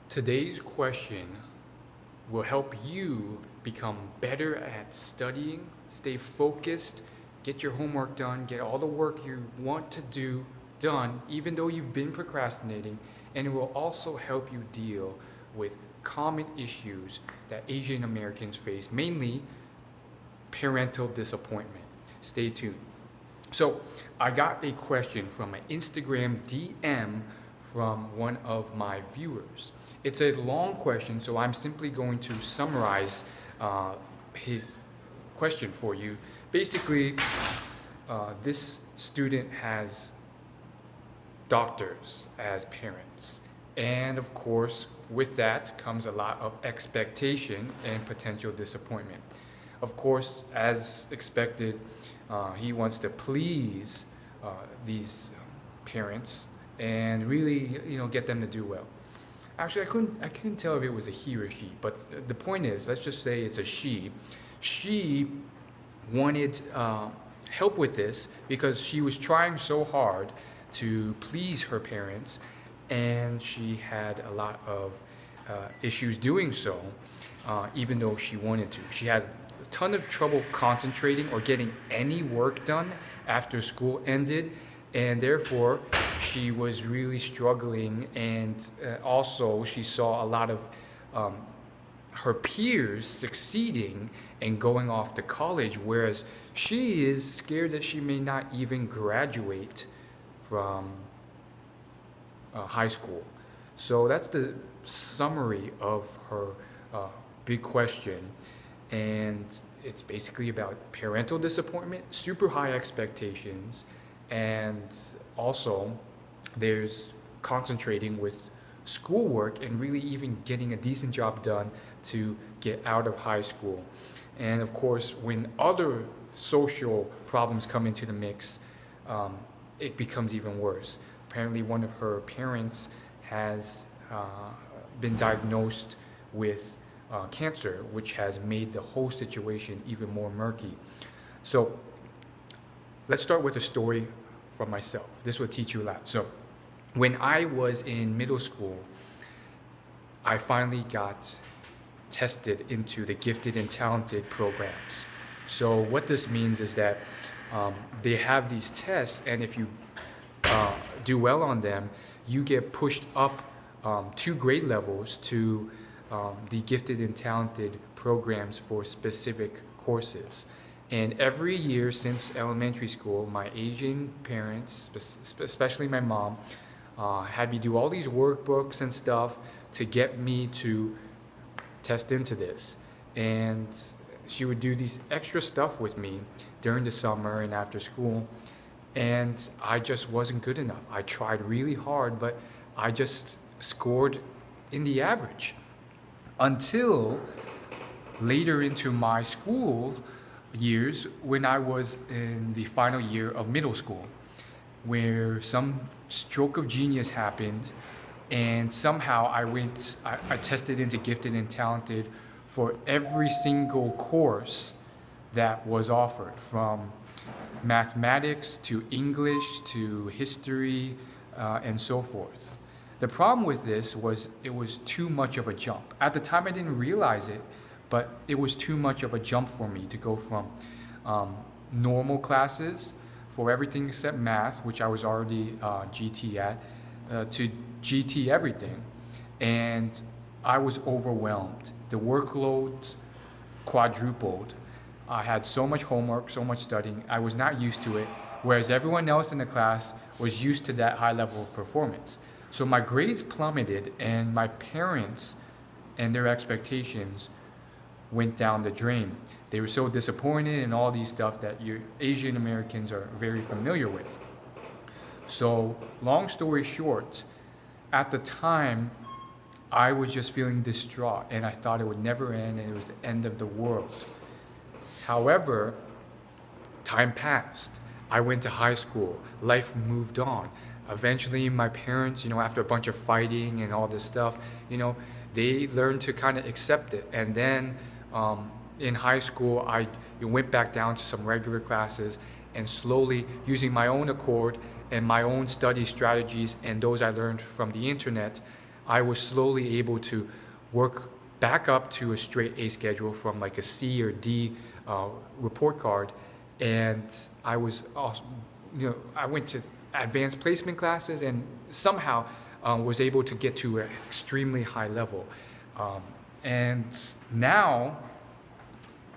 Today's question will help you become better at studying, stay focused, get your homework done, get all the work you want to do done, even though you've been procrastinating, and it will also help you deal with common issues that Asian Americans face, mainly parental disappointment. Stay tuned. So, I got a question from an Instagram DM from one of my viewers. It's a long question, so I'm simply going to summarize his question for you. Basically, this student has doctors as parents, and of course, with that comes a lot of expectation and potential disappointment. Of course, as expected, he wants to please these parents and really, get them to do well. Actually, I couldn't tell if it was a he or she, but the point is, let's just say it's a she. She wanted help with this because she was trying so hard to please her parents, and she had a lot of issues doing so, even though she wanted to. She had a ton of trouble concentrating or getting any work done after school ended, and therefore she was really struggling. And also she saw a lot of her peers succeeding and going off to college, whereas she is scared that she may not even graduate from high school. So that's the summary of her big question. And it's basically about parental disappointment, super high expectations, and also there's concentrating with schoolwork and really even getting a decent job done to get out of high school. And of course, when other social problems come into the mix, it becomes even worse. Apparently, one of her parents has been diagnosed with cancer, which has made the whole situation even more murky. So let's start with a story from myself. This will teach you a lot. So when I was in middle school, I finally got tested into the gifted and talented programs. So what this means is that they have these tests, and if you do well on them, you get pushed up 2 grade levels to the gifted and talented programs for specific courses. And every year since elementary school, my Asian parents, especially my mom, had me do all these workbooks and stuff to get me to test into this. And she would do these extra stuff with me during the summer and after school. And I just wasn't good enough. I tried really hard, but I just scored in the average. Until later into my school years, when I was in the final year of middle school, where some stroke of genius happened, and somehow I tested into gifted and talented for every single course that was offered, from mathematics to English to history and so forth. The problem with this was it was too much of a jump. At the time I didn't realize it, but it was too much of a jump for me to go from normal classes for everything except math, which I was already GT at, to GT everything. And I was overwhelmed. The workloads quadrupled. I had so much homework, so much studying. I was not used to it, whereas everyone else in the class was used to that high level of performance. So my grades plummeted, and my parents and their expectations went down the drain. They were so disappointed in all these stuff that you Asian Americans are very familiar with. So long story short, at the time, I was just feeling distraught, and I thought it would never end, and it was the end of the world. However, time passed. I went to high school. Life moved on. Eventually, my parents, after a bunch of fighting and all this stuff, they learned to kind of accept it. And then in high school, I went back down to some regular classes, and slowly, using my own accord and my own study strategies and those I learned from the internet, I was slowly able to work back up to a straight A schedule from like a C or D report card. And I was also, I went to advanced placement classes and somehow was able to get to an extremely high level. And now,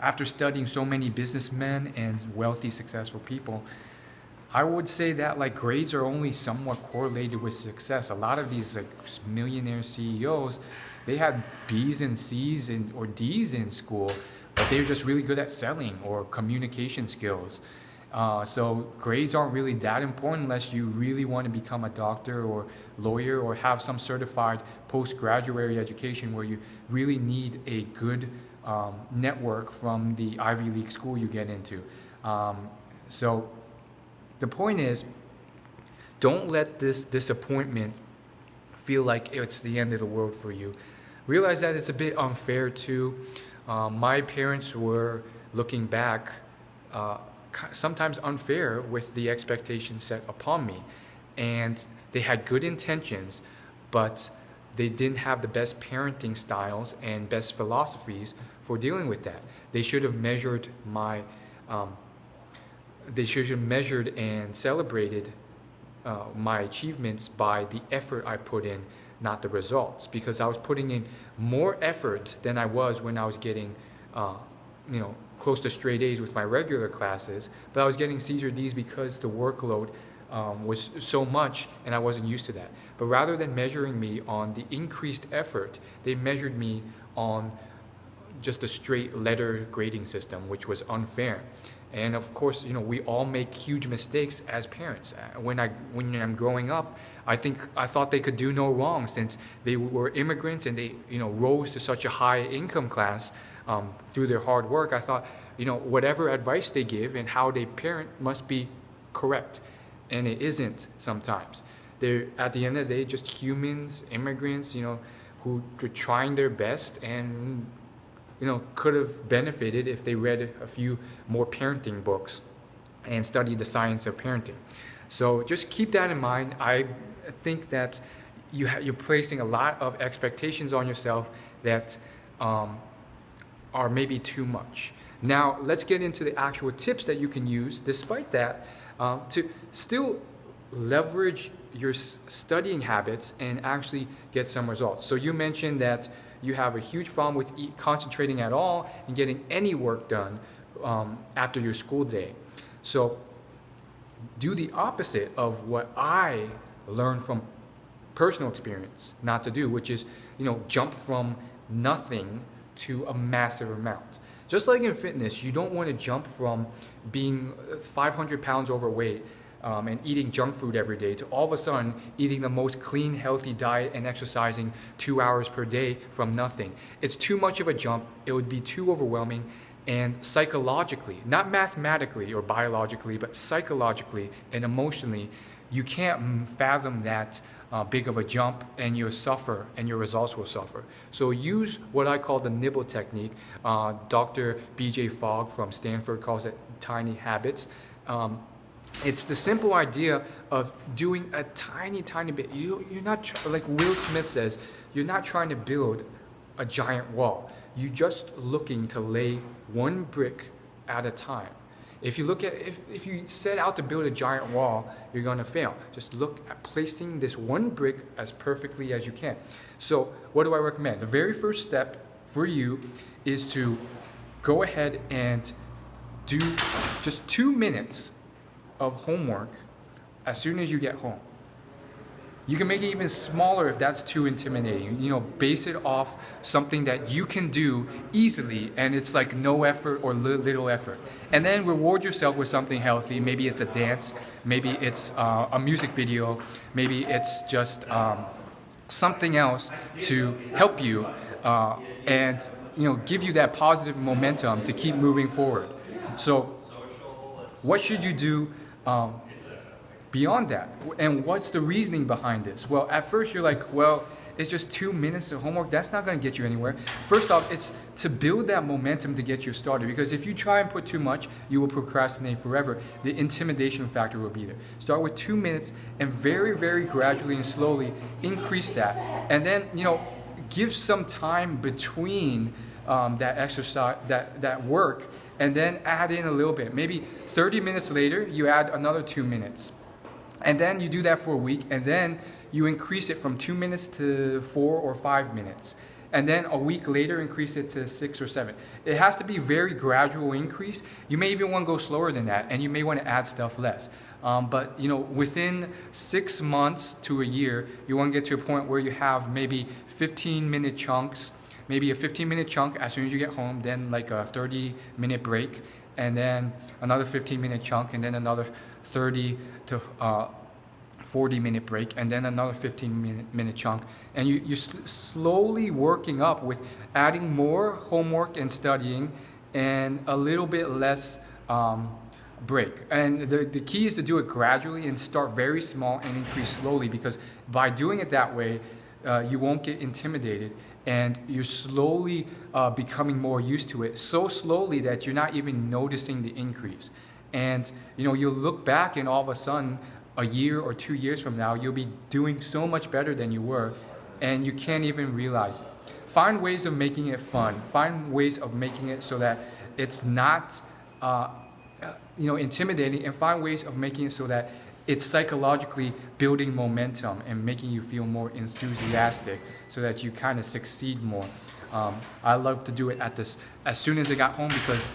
after studying so many businessmen and wealthy, successful people, I would say that like grades are only somewhat correlated with success. A lot of these like millionaire CEOs, they had B's and C's or D's in school, but they're just really good at selling or communication skills. So grades aren't really that important unless you really want to become a doctor or lawyer or have some certified postgraduate education where you really need a good network from the Ivy League school you get into. So the point is, don't let this disappointment feel like it's the end of the world for you. Realize that it's a bit unfair too. My parents were, looking back, sometimes unfair with the expectations set upon me. And they had good intentions, but they didn't have the best parenting styles and best philosophies for dealing with that. They should have measured and celebrated my achievements by the effort I put in, not the results, because I was putting in more effort than I was when I was getting, close to straight A's with my regular classes, but I was getting C's or D's because the workload was so much and I wasn't used to that. But rather than measuring me on the increased effort, they measured me on just a straight letter grading system, which was unfair. And of course, we all make huge mistakes as parents. When I'm growing up, I thought they could do no wrong since they were immigrants and they, rose to such a high income class through their hard work. I thought, whatever advice they give and how they parent must be correct. And it isn't sometimes. They're, at the end of the day, just humans, immigrants, who are trying their best and could have benefited if they read a few more parenting books and studied the science of parenting. So just keep that in mind. I think that you're placing a lot of expectations on yourself that are maybe too much. Now, let's get into the actual tips that you can use, despite that, to still leverage your studying habits and actually get some results. So you mentioned that you have a huge problem with concentrating at all and getting any work done after your school day. So do the opposite of what I learned from personal experience not to do, which is, jump from nothing to a massive amount. Just like in fitness, you don't want to jump from being 500 pounds overweight and eating junk food every day to all of a sudden eating the most clean, healthy diet and exercising 2 hours per day from nothing. It's too much of a jump. It would be too overwhelming. And psychologically, not mathematically or biologically, but psychologically and emotionally, you can't fathom that big of a jump, and you'll suffer and your results will suffer. So use what I call the nibble technique. Dr. B.J. Fogg from Stanford calls it tiny habits. It's the simple idea of doing a tiny bit. You're not, like Will Smith says, you're not trying to build a giant wall. You're just looking to lay one brick at a time. If you set out to build a giant wall, you're going to fail. Just look at placing this one brick as perfectly as you can. So what do I recommend? The very first step for you is to go ahead and do just 2 minutes of homework as soon as you get home. You can make it even smaller if that's too intimidating. Base it off something that you can do easily and it's like no effort or little effort. And then reward yourself with something healthy. Maybe it's a dance, maybe it's a music video, maybe it's just something else to help you and give you that positive momentum to keep moving forward. So what should you do beyond that? And what's the reasoning behind this? Well, at first you're like, well, it's just 2 minutes of homework. That's not going to get you anywhere. First off, it's to build that momentum to get you started, because if you try and put too much, you will procrastinate forever. The intimidation factor will be there. Start with 2 minutes and very, very gradually and slowly increase that. And then, give some time between that exercise, that work, and then add in a little bit. Maybe 30 minutes later, you add another 2 minutes. And then you do that for a week, and then you increase it from 2 minutes to 4 or 5 minutes. And then a week later, increase it to 6 or 7. It has to be very gradual increase. You may even want to go slower than that, and you may want to add stuff less. But within 6 months to a year, you want to get to a point where you have maybe 15-minute chunks, maybe a 15-minute chunk as soon as you get home, then like a 30-minute break, and then another 15-minute chunk, and then another 30 to 40-minute break, and then another 15-minute chunk. And you slowly working up with adding more homework and studying and a little bit less break. And the key is to do it gradually and start very small and increase slowly, because by doing it that way, you won't get intimidated, and you're slowly becoming more used to it, so slowly that you're not even noticing the increase. And you'll look back, and all of a sudden, a year or 2 years from now, you'll be doing so much better than you were, and you can't even realize it. Find ways of making it fun. Find ways of making it so that it's not intimidating, and find ways of making it so that it's psychologically building momentum and making you feel more enthusiastic, so that you kind of succeed more. I love to do it as soon as I got home, because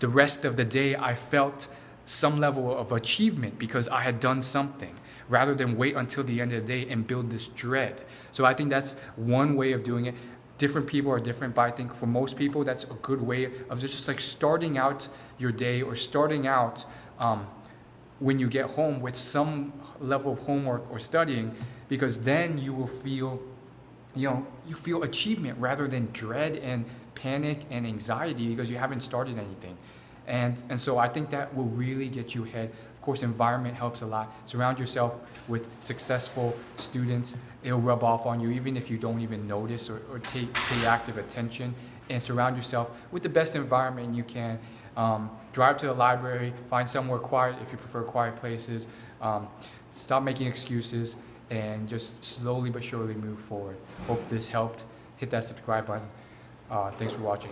the rest of the day I felt some level of achievement because I had done something, rather than wait until the end of the day and build this dread. So I think that's one way of doing it. Different people are different, but I think for most people that's a good way of just like starting out your day, or starting out when you get home with some level of homework or studying, because then you will feel you feel achievement rather than dread and panic and anxiety because you haven't started anything. And so I think that will really get you ahead. Of course, environment helps a lot. Surround yourself with successful students. It'll rub off on you even if you don't even notice or pay active attention. And surround yourself with the best environment you can. Drive to the library. Find somewhere quiet if you prefer quiet places. Stop making excuses and just slowly but surely move forward. Hope this helped. Hit that subscribe button. Thanks for watching.